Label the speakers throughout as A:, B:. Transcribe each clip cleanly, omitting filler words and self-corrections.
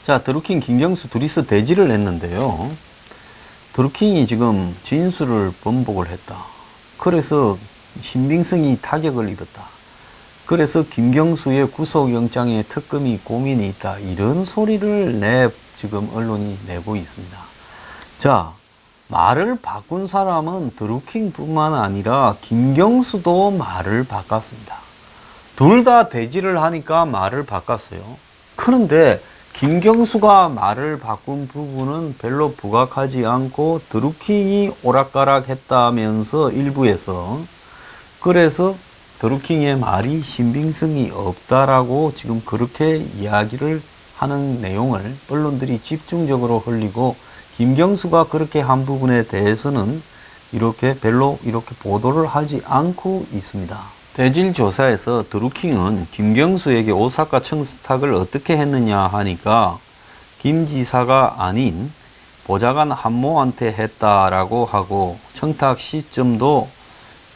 A: 자, 드루킹, 김경수 둘이서 대지를 했는데요. 드루킹이 지금 진술을 번복을 했다. 그래서 신빙성이 타격을 입었다. 그래서 김경수의 구속영장에 특검이 고민이 있다. 이런 소리를 지금 언론이 내고 있습니다. 자, 말을 바꾼 사람은 드루킹 뿐만 아니라 김경수도 말을 바꿨습니다. 둘 다 대지를 하니까 말을 바꿨어요. 그런데 김경수가 말을 바꾼 부분은 별로 부각하지 않고 드루킹이 오락가락 했다면서 일부에서, 그래서 드루킹의 말이 신빙성이 없다라고 지금 그렇게 이야기를 하는 내용을 언론들이 집중적으로 흘리고, 김경수가 그렇게 한 부분에 대해서는 별로 이렇게 보도를 하지 않고 있습니다. 대질 조사에서 드루킹은 김경수에게 오사카 청탁을 어떻게 했느냐 하니까 김 지사가 아닌 보좌관 한모한테 했다라고 하고, 청탁 시점도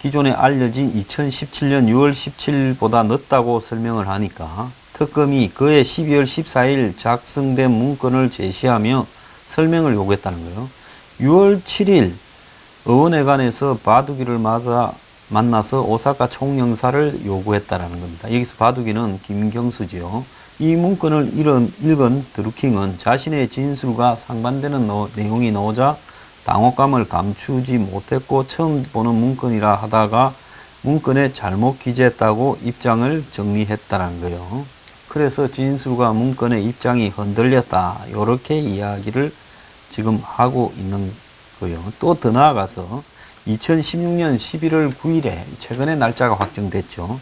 A: 기존에 알려진 2017년 6월 17일보다 늦다고 설명을 하니까 특검이 그해 12월 14일 작성된 문건을 제시하며 설명을 요구했다는 거예요. 6월 7일 의원회관에서 바둑이를 만나서 오사카 총영사를 요구했다라는 겁니다. 여기서 바둑이는 김경수지요. 이 문건을 읽은 드루킹은 자신의 진술과 상반되는 내용이 나오자 당혹감을 감추지 못했고, 처음 보는 문건이라 하다가 문건에 잘못 기재했다고 입장을 정리했다는 거예요. 그래서 진술과 문건의 입장이 흔들렸다, 이렇게 이야기를 지금 하고 있는 거예요. 또 더 나아가서 2016년 11월 9일에 최근에 날짜가 확정됐죠.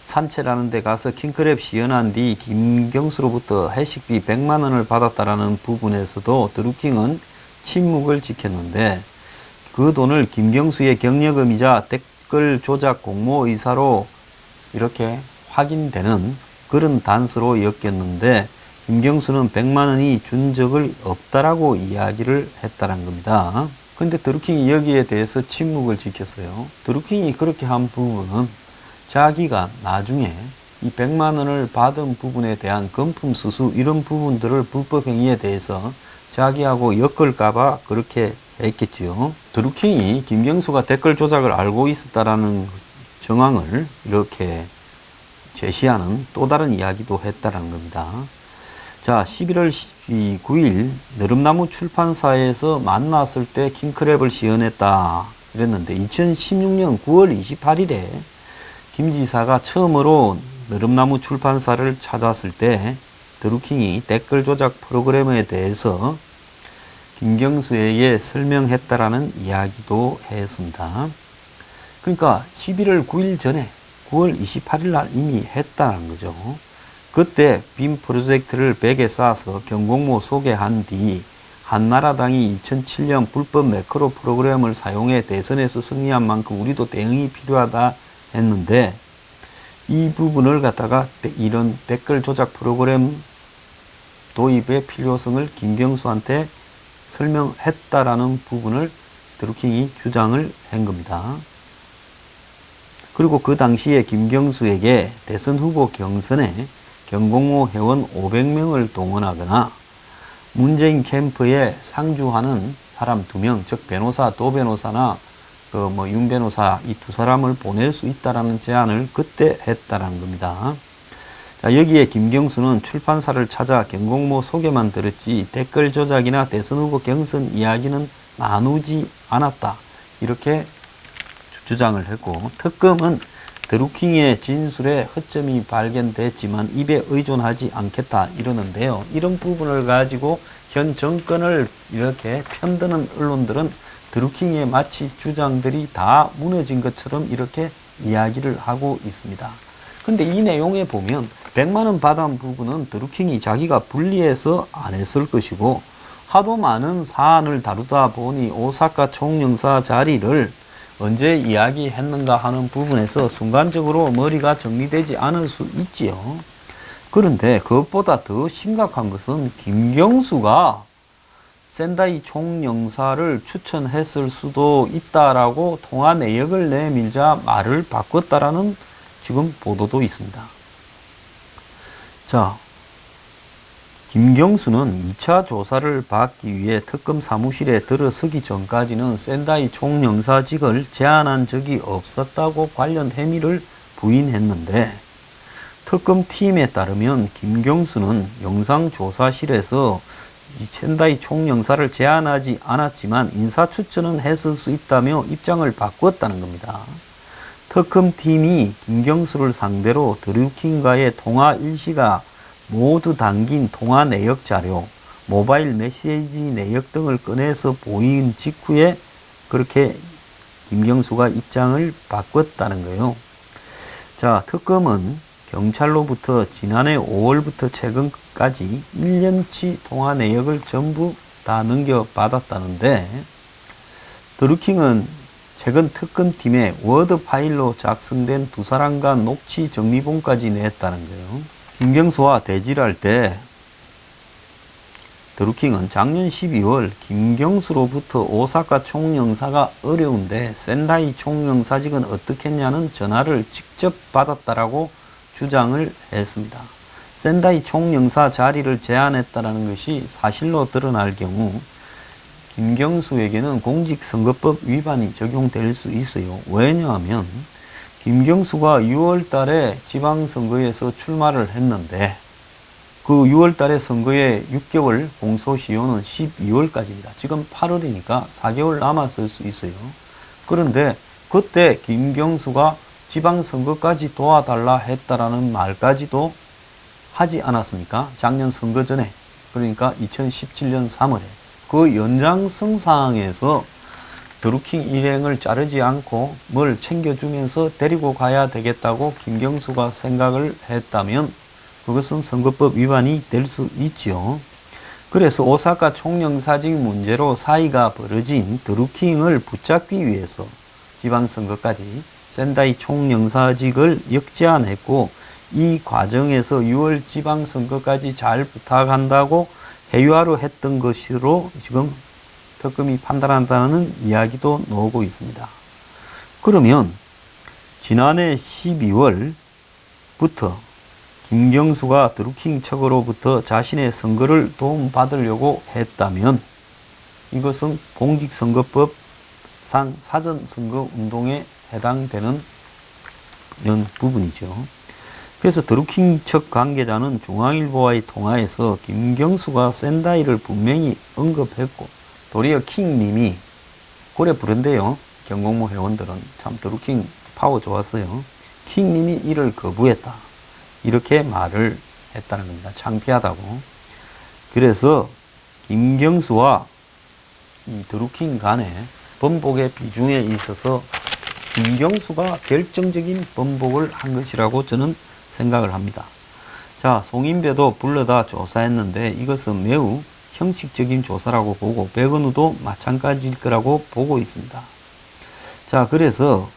A: 산채라는 데 가서 킹크랩 시연한 뒤 김경수로부터 회식비 100만 원을 받았다라는 부분에서도 드루킹은 침묵을 지켰는데, 그 돈을 김경수의 경력금이자 댓글 조작 공모의사로 이렇게 확인되는 그런 단서로 엮였는데, 김경수는 100만 원이 준 적을 없다라고 이야기를 했다는 겁니다. 근데 드루킹이 여기에 대해서 침묵을 지켰어요. 드루킹이 그렇게 한 부분은 자기가 나중에 이 100만 원을 받은 부분에 대한 금품 수수 이런 부분들을 불법 행위에 대해서 자기하고 엮을까봐 그렇게 했겠지요. 드루킹이 김경수가 댓글 조작을 알고 있었다라는 정황을 이렇게 제시하는 또 다른 이야기도 했다는 겁니다. 자, 11월 9일 느릅나무 출판사에서 만났을 때 킹크랩을 시연했다 이랬는데, 2016년 9월 28일에 김 지사가 처음으로 느릅나무 출판사를 찾았을 때 드루킹이 댓글 조작 프로그램에 대해서 김경수에게 설명했다라는 이야기도 했습니다. 그러니까 11월 9일 전에 9월 28일 날 이미 했다는 거죠. 그때 빔 프로젝트를 백에 쌓아서 경공모 소개한 뒤 한나라당이 2007년 불법 매크로 프로그램을 사용해 대선에서 승리한 만큼 우리도 대응이 필요하다 했는데, 이 부분을 갖다가 이런 댓글 조작 프로그램 도입의 필요성을 김경수한테 설명했다라는 부분을 드루킹이 주장을 한 겁니다. 그리고 그 당시에 김경수에게 대선 후보 경선에 경공모 회원 500명을 동원하거나 문재인 캠프에 상주하는 사람 2명, 즉 변호사, 도 변호사나 윤 변호사 이 두 사람을 보낼 수 있다라는 제안을 그때 했다라는 겁니다. 자, 여기에 김경수는 출판사를 찾아 경공모 소개만 들었지 댓글 조작이나 대선 후보 경선 이야기는 나누지 않았다, 이렇게 주장을 했고, 특검은 드루킹의 진술에 허점이 발견됐지만 입에 의존하지 않겠다 이러는데요. 이런 부분을 가지고 현 정권을 이렇게 편드는 언론들은 드루킹의 마치 주장들이 다 무너진 것처럼 이렇게 이야기를 하고 있습니다. 근데 이 내용에 보면 100만 원 받은 부분은 드루킹이 자기가 분리해서 안 했을 것이고, 하도 많은 사안을 다루다 보니 오사카 총영사 자리를 언제 이야기했는가 하는 부분에서 순간적으로 머리가 정리되지 않을 수 있지요. 그런데 그것보다 더 심각한 것은 김경수가 센다이 총영사를 추천했을 수도 있다라고 통화 내역을 내밀자 말을 바꿨다라는 지금 보도도 있습니다. 자, 김경수는 2차 조사를 받기 위해 특검 사무실에 들어서기 전까지는 센다이 총영사직을 제안한 적이 없었다고 관련 혐의를 부인했는데, 특검팀에 따르면 김경수는 영상조사실에서 센다이 총영사를 제안하지 않았지만 인사추천은 했을 수 있다며 입장을 바꾸었다는 겁니다. 특검팀이 김경수를 상대로 드루킹과의 통화 일시가 모두 담긴 통화 내역 자료, 모바일 메시지 내역 등을 꺼내서 보인 직후에 그렇게 김경수가 입장을 바꿨다는 거예요. 자, 특검은 경찰로부터 지난해 5월부터 최근까지 1년치 통화 내역을 전부 다 넘겨받았다는데, 드루킹은 최근 특검팀에 워드 파일로 작성된 두 사람과 녹취 정리본까지 냈다는 거예요. 김경수와 대지를 할 때 드루킹은 작년 12월 김경수로부터 오사카 총영사가 어려운데 센다이 총영사직은 어떻겠냐는 전화를 직접 받았다라고 주장을 했습니다. 센다이 총영사 자리를 제안했다는 것이 사실로 드러날 경우 김경수에게는 공직선거법 위반이 적용될 수 있어요. 왜냐하면 김경수가 6월 달에 지방선거에서 출마를 했는데 그 6월 달에 선거에 6개월 공소시효는 12월까지입니다. 지금 8월이니까 4개월 남았을 수 있어요. 그런데 그때 김경수가 지방선거까지 도와달라 했다라는 말까지도 하지 않았습니까? 작년 선거 전에, 그러니까 2017년 3월에 그 연장성 사항에서 드루킹 일행을 자르지 않고 뭘 챙겨주면서 데리고 가야 되겠다고 김경수가 생각을 했다면 그것은 선거법 위반이 될 수 있지요. 그래서 오사카 총영사직 문제로 사이가 벌어진 드루킹을 붙잡기 위해서 지방선거까지 센다이 총영사직을 역제안했고, 이 과정에서 6월 지방선거까지 잘 부탁한다고 회유하려 했던 것으로 지금 특검이 판단한다는 이야기도 나오고 있습니다. 그러면 지난해 12월부터 김경수가 드루킹 측으로부터 자신의 선거를 도움받으려고 했다면 이것은 공직선거법상 사전선거운동에 해당되는 이런 부분이죠. 그래서 드루킹 측 관계자는 중앙일보와의 통화에서 김경수가 센다이를 분명히 언급했고, 도리어 킹님이 고래 부른데요. 경공모 회원들은 참 드루킹 파워 좋았어요. 킹님이 이를 거부했다, 이렇게 말을 했다는 겁니다. 창피하다고. 그래서 김경수와 이 드루킹 간의 번복의 비중에 있어서 김경수가 결정적인 번복을 한 것이라고 저는 생각을 합니다. 자, 송인배도 불러다 조사했는데 이것은 매우 형식적인 조사라고 보고 백은우도 마찬가지일 거라고 보고 있습니다. 자, 그래서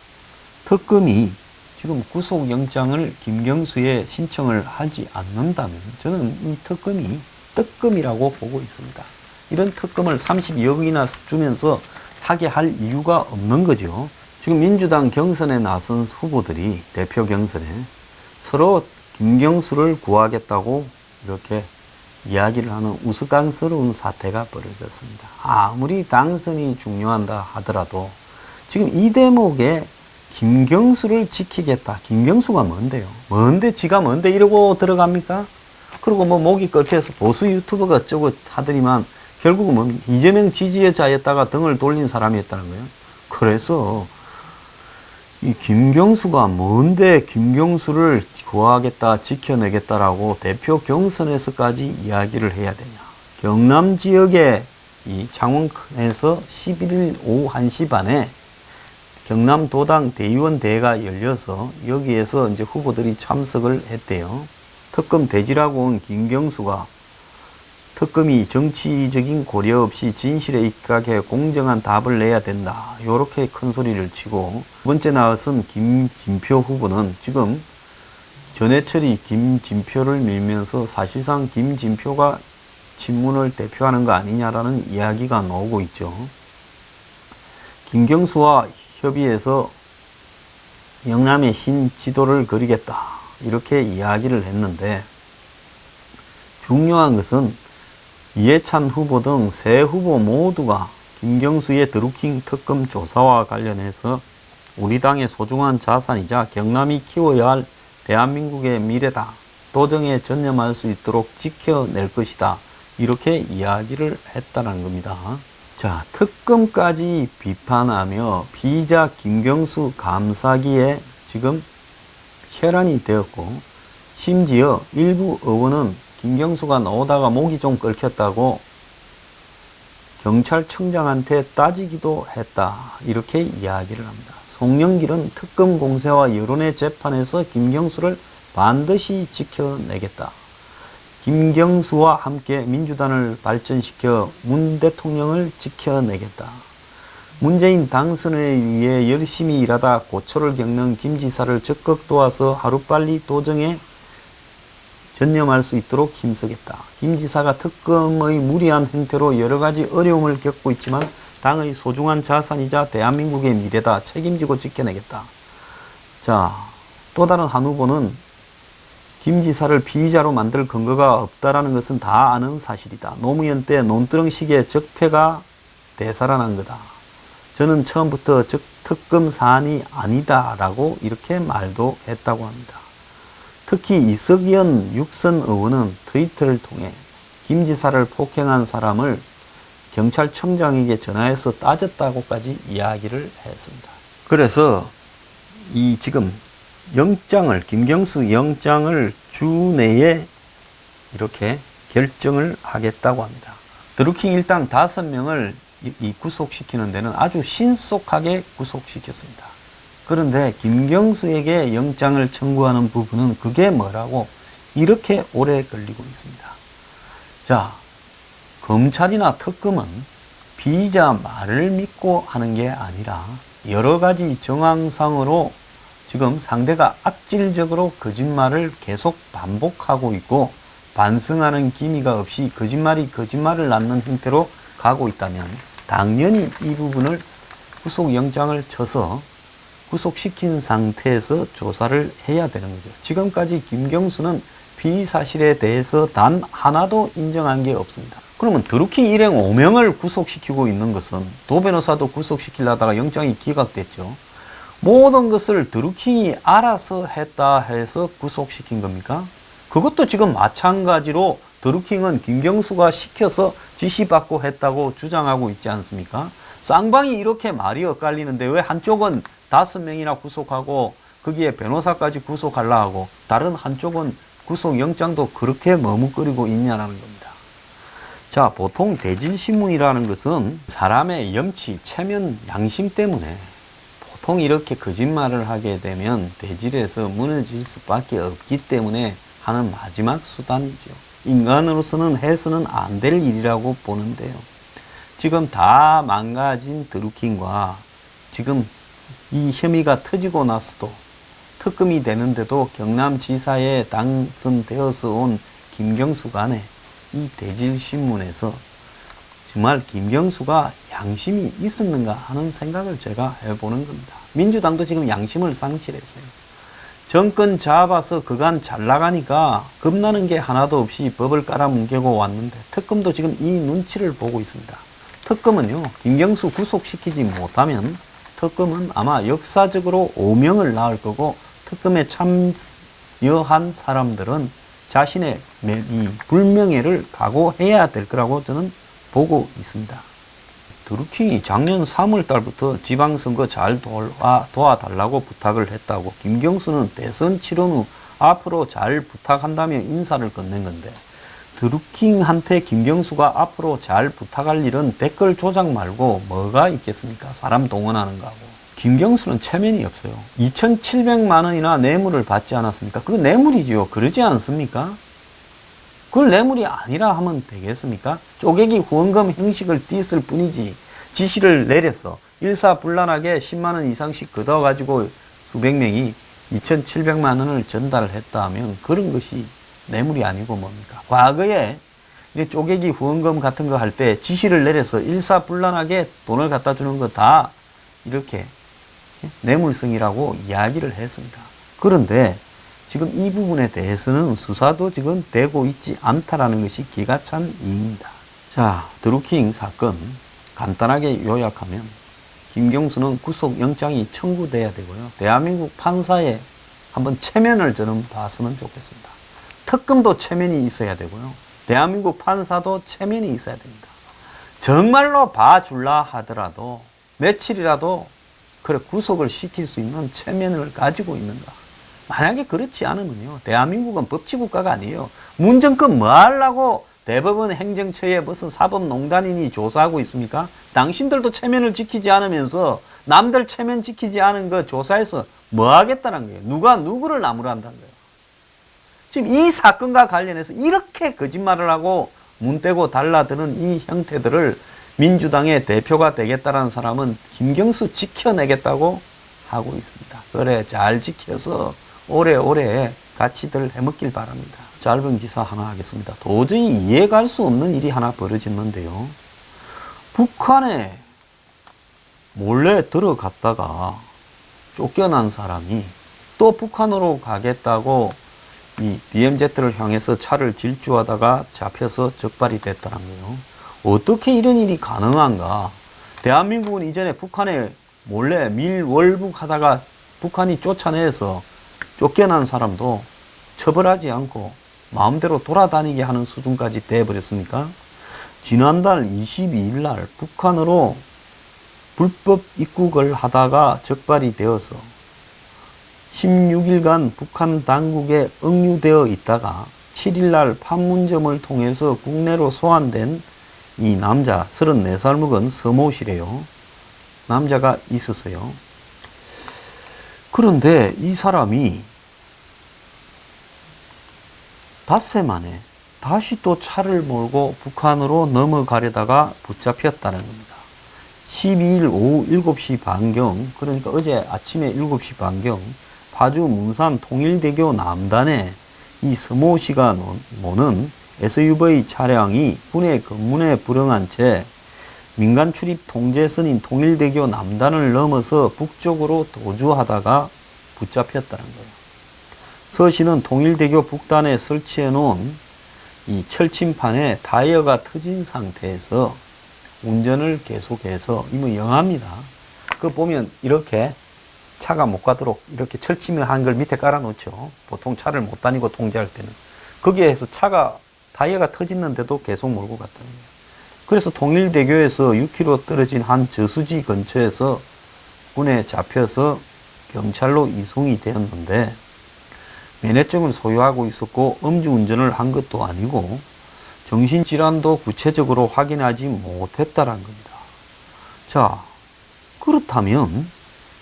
A: 특검이 지금 구속영장을 김경수에 신청을 하지 않는다면 저는 이 특검이 떡검이라고 보고 있습니다. 이런 특검을 32억이나 주면서 하게 할 이유가 없는 거죠. 지금 민주당 경선에 나선 후보들이 대표 경선에 서로 김경수를 구하겠다고 이렇게 이야기를 하는 우스꽝스러운 사태가 벌어졌습니다. 아무리 당선이 중요하다 하더라도 지금 이 대목에 김경수를 지키겠다. 김경수가 뭔데요? 뭔데 지가 뭔데 이러고 들어갑니까? 그리고 뭐 목이 끓여서 보수 유튜버가 어쩌고 하더니만 결국은 뭐 이재명 지지자였다가 등을 돌린 사람이었다는 거예요. 그래서 이 김경수가 뭔데 김경수를 구하겠다, 지켜내겠다라고 대표 경선에서까지 이야기를 해야 되냐. 경남 지역의 이 창원에서 11일 오후 1시 반에 경남도당 대의원 대회가 열려서 여기에서 이제 후보들이 참석을 했대요. 특검 대지라고 온 김경수가 특검이 정치적인 고려 없이 진실에 입각해 공정한 답을 내야 된다, 요렇게 큰 소리를 치고, 두 번째 나선 김진표 후보는 지금 전해철이 김진표를 밀면서 사실상 김진표가 친문을 대표하는 거 아니냐라는 이야기가 나오고 있죠. 김경수와 협의해서 영남의 신지도를 그리겠다, 이렇게 이야기를 했는데 중요한 것은 이해찬 후보 등 세 후보 모두가 김경수의 드루킹 특검 조사와 관련해서 우리 당의 소중한 자산이자 경남이 키워야 할 대한민국의 미래다. 도정에 전념할 수 있도록 지켜낼 것이다. 이렇게 이야기를 했다는 겁니다. 자, 특검까지 비판하며 피의자 김경수 감사기에 지금 혈안이 되었고, 심지어 일부 의원은 김경수가 나오다가 목이 좀 끓겼다고 경찰청장한테 따지기도 했다. 이렇게 이야기를 합니다. 송영길은 특검 공세와 여론의 재판에서 김경수를 반드시 지켜내겠다. 김경수와 함께 민주당을 발전시켜 문 대통령을 지켜내겠다. 문재인 당선을 위해 열심히 일하다 고초를 겪는 김 지사를 적극 도와서 하루빨리 도정에 전념할 수 있도록 힘쓰겠다. 김 지사가 특검의 무리한 행태로 여러 가지 어려움을 겪고 있지만 당의 소중한 자산이자 대한민국의 미래다. 책임지고 지켜내겠다. 자, 또 다른 한 후보는 김 지사를 피의자로 만들 근거가 없다라는 것은 다 아는 사실이다. 노무현 때 논두렁식의 적폐가 되살아난 거다. 저는 처음부터 특검 사안이 아니다라고 이렇게 말도 했다고 합니다. 특히 이석연 육선 의원은 트위터를 통해 김 지사를 폭행한 사람을 경찰청장에게 전화해서 따졌다고까지 이야기를 했습니다. 그래서 이 지금 영장을, 김경수 영장을 주 내에 이렇게 결정을 하겠다고 합니다. 드루킹 일당 5명을 구속시키는 데는 아주 신속하게 구속시켰습니다. 그런데 김경수에게 영장을 청구하는 부분은 그게 뭐라고 이렇게 오래 걸리고 있습니다. 자, 검찰이나 특검은 피의자 말을 믿고 하는 게 아니라 여러 가지 정황상으로 지금 상대가 악질적으로 거짓말을 계속 반복하고 있고 반성하는 기미가 없이 거짓말이 거짓말을 낳는 형태로 가고 있다면 당연히 이 부분을 구속영장을 쳐서 구속시킨 상태에서 조사를 해야 되는 거죠. 지금까지 김경수는 피의 사실에 대해서 단 하나도 인정한 게 없습니다. 그러면 드루킹 일행 5명을 구속시키고 있는 것은 도 변호사도 구속시키려다가 영장이 기각됐죠. 모든 것을 드루킹이 알아서 했다 해서 구속시킨 겁니까? 그것도 지금 마찬가지로 드루킹은 김경수가 시켜서 지시받고 했다고 주장하고 있지 않습니까? 쌍방이 이렇게 말이 엇갈리는데 왜 한쪽은 5명이나 구속하고 거기에 변호사까지 구속하려 하고 다른 한쪽은 구속영장도 그렇게 머뭇거리고 있냐는 겁니다. 자, 보통 대질신문이라는 것은 사람의 염치, 체면, 양심 때문에 보통 이렇게 거짓말을 하게 되면 대질에서 무너질 수밖에 없기 때문에 하는 마지막 수단이죠. 인간으로서는 해서는 안 될 일이라고 보는데요. 지금 다 망가진 드루킹과 지금 이 혐의가 터지고 나서도 특검이 되는데도 경남지사에 당선되어서 온 김경수 간에 이 대질신문에서 정말 김경수가 양심이 있었는가 하는 생각을 제가 해보는 겁니다. 민주당도 지금 양심을 상실했어요. 정권 잡아서 그간 잘 나가니까 겁나는 게 하나도 없이 법을 깔아뭉개고 왔는데 특검도 지금 이 눈치를 보고 있습니다. 특검은요, 김경수 구속시키지 못하면 특검은 아마 역사적으로 오명을 낳을 거고 특검에 참여한 사람들은 자신의 이 불명예를 각오해야 될 거라고 저는 보고 있습니다. 드루킹이 작년 3월 달부터 지방선거 잘 도와달라고 부탁을 했다고 김경수는 대선 치른 후 앞으로 잘 부탁한다며 인사를 건넨 건데 드루킹한테 김경수가 앞으로 잘 부탁할 일은 댓글 조작 말고 뭐가 있겠습니까? 사람 동원하는 거하고. 김경수는 체면이 없어요. 2,700만 원이나 뇌물을 받지 않았습니까? 그거 뇌물이지요. 그러지 않습니까? 그걸 뇌물이 아니라 하면 되겠습니까? 쪼개기 후원금 형식을 띄었을 뿐이지 지시를 내려서 일사불란하게 10만 원 이상씩 걷어가지고 수백 명이 2,700만 원을 전달했다 하면 그런 것이 뇌물이 아니고 뭡니까? 과거에 이제 쪼개기 후원금 같은 거 할 때 지시를 내려서 일사불란하게 돈을 갖다 주는 거 다 이렇게 뇌물성이라고 이야기를 했습니다. 그런데 지금 이 부분에 대해서는 수사도 지금 되고 있지 않다라는 것이 기가 찬 이유입니다. 자, 드루킹 사건 간단하게 요약하면 김경수는 구속영장이 청구돼야 되고요. 대한민국 판사에 한번 체면을 저는 봤으면 좋겠습니다. 특검도 체면이 있어야 되고요. 대한민국 판사도 체면이 있어야 됩니다. 정말로 봐줄라 하더라도 며칠이라도 그래 구속을 시킬 수 있는 체면을 가지고 있는가. 만약에 그렇지 않으면요. 대한민국은 법치국가가 아니에요. 문정권 뭐 하려고 대법원 행정처에 무슨 사법농단이니 조사하고 있습니까? 당신들도 체면을 지키지 않으면서 남들 체면 지키지 않은 거 조사해서 뭐 하겠다는 거예요. 누가 누구를 나무란다는 거예요. 지금 이 사건과 관련해서 이렇게 거짓말을 하고 문 떼고 달라드는 이 형태들을 민주당의 대표가 되겠다는 사람은 김경수 지켜내겠다고 하고 있습니다. 그래 잘 지켜서 오래오래 같이들 해먹길 바랍니다. 짧은 기사 하나 하겠습니다. 도저히 이해갈 수 없는 일이 하나 벌어졌는데요. 북한에 몰래 들어갔다가 쫓겨난 사람이 또 북한으로 가겠다고 이 DMZ를 향해서 차를 질주하다가 잡혀서 적발이 됐다는 거예요. 어떻게 이런 일이 가능한가? 대한민국은 이전에 북한에 몰래 밀월북 하다가 북한이 쫓아내서 쫓겨난 사람도 처벌하지 않고 마음대로 돌아다니게 하는 수준까지 돼버렸습니까? 지난달 22일 날 북한으로 불법 입국을 하다가 적발이 되어서 16일간 북한 당국에 억류되어 있다가 7일날 판문점을 통해서 국내로 소환된 이 남자 34살 먹은 서모 씨래요. 남자가 있었어요. 그런데 이 사람이 닷새 만에 다시 또 차를 몰고 북한으로 넘어가려다가 붙잡혔다는 겁니다. 12일 오후 7시 반경, 그러니까 어제 아침에 7시 반경 파주 문산 통일대교 남단에 이 서모 씨가 모는 SUV 차량이 군의 검문에 불응한 채 민간 출입 통제선인 통일대교 남단을 넘어서 북쪽으로 도주하다가 붙잡혔다는 거예요. 서 씨는 통일대교 북단에 설치해 놓은 이 철침판에 타이어가 터진 상태에서 운전을 계속해서 이거 영합니다. 그거 보면 이렇게 차가 못 가도록 이렇게 철침을 한 걸 밑에 깔아 놓죠. 보통 차를 못 다니고 통제할 때는. 거기에서 차가 타이어가 터졌는데도 계속 몰고 갔다는 거예요. 그래서 통일대교에서 6km 떨어진 한 저수지 근처에서 군에 잡혀서 경찰로 이송이 되었는데 면허증을 소유하고 있었고 음주운전을 한 것도 아니고 정신질환도 구체적으로 확인하지 못했다는 겁니다. 자, 그렇다면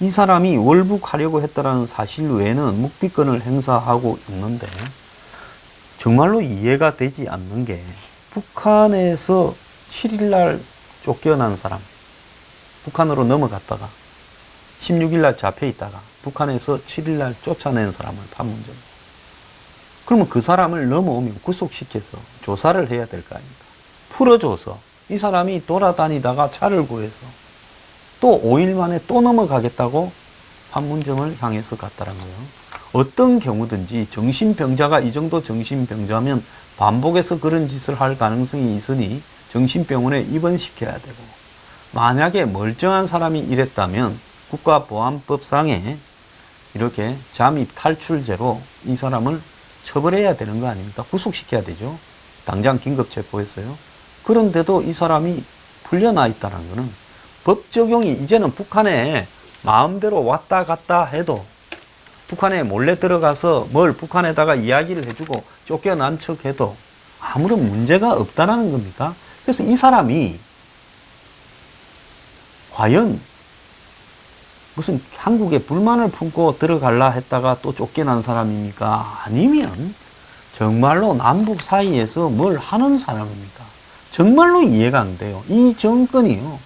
A: 이 사람이 월북하려고 했다는 사실 외에는 묵비권을 행사하고 있는데 정말로 이해가 되지 않는 게 북한에서 7일날 쫓겨난 사람, 북한으로 넘어갔다가 16일날 잡혀있다가 북한에서 7일날 쫓아낸 사람을 판문점. 그러면 그 사람을 넘어오면 구속시켜서 조사를 해야 될 거 아닙니까? 풀어줘서 이 사람이 돌아다니다가 차를 구해서 또 5일 만에 또 넘어가겠다고 판문점을 향해서 갔다는 거예요. 어떤 경우든지 정신병자가 이 정도 정신병자면 반복해서 그런 짓을 할 가능성이 있으니 정신병원에 입원시켜야 되고, 만약에 멀쩡한 사람이 이랬다면 국가보안법상에 이렇게 잠입 탈출죄로 이 사람을 처벌해야 되는 거 아닙니까? 구속시켜야 되죠. 당장 긴급체포했어요. 그런데도 이 사람이 풀려나 있다는 거는 법 적용이 이제는 북한에 마음대로 왔다 갔다 해도 북한에 몰래 들어가서 뭘 북한에다가 이야기를 해주고 쫓겨난 척 해도 아무런 문제가 없다는 겁니다. 그래서 이 사람이 과연 무슨 한국에 불만을 품고 들어갈라 했다가 또 쫓겨난 사람입니까? 아니면 정말로 남북 사이에서 뭘 하는 사람입니까? 정말로 이해가 안 돼요. 이 정권이요.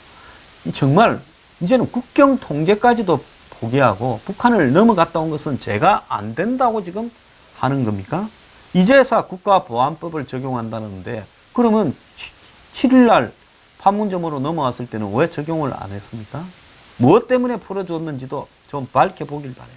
A: 정말 이제는 국경 통제까지도 포기하고 북한을 넘어갔다 온 것은 죄가 안 된다고 지금 하는 겁니까? 이제서 국가보안법을 적용한다는데 그러면 7일날 판문점으로 넘어왔을 때는 왜 적용을 안 했습니까? 무엇 때문에 풀어줬는지도 좀 밝혀보길 바라요.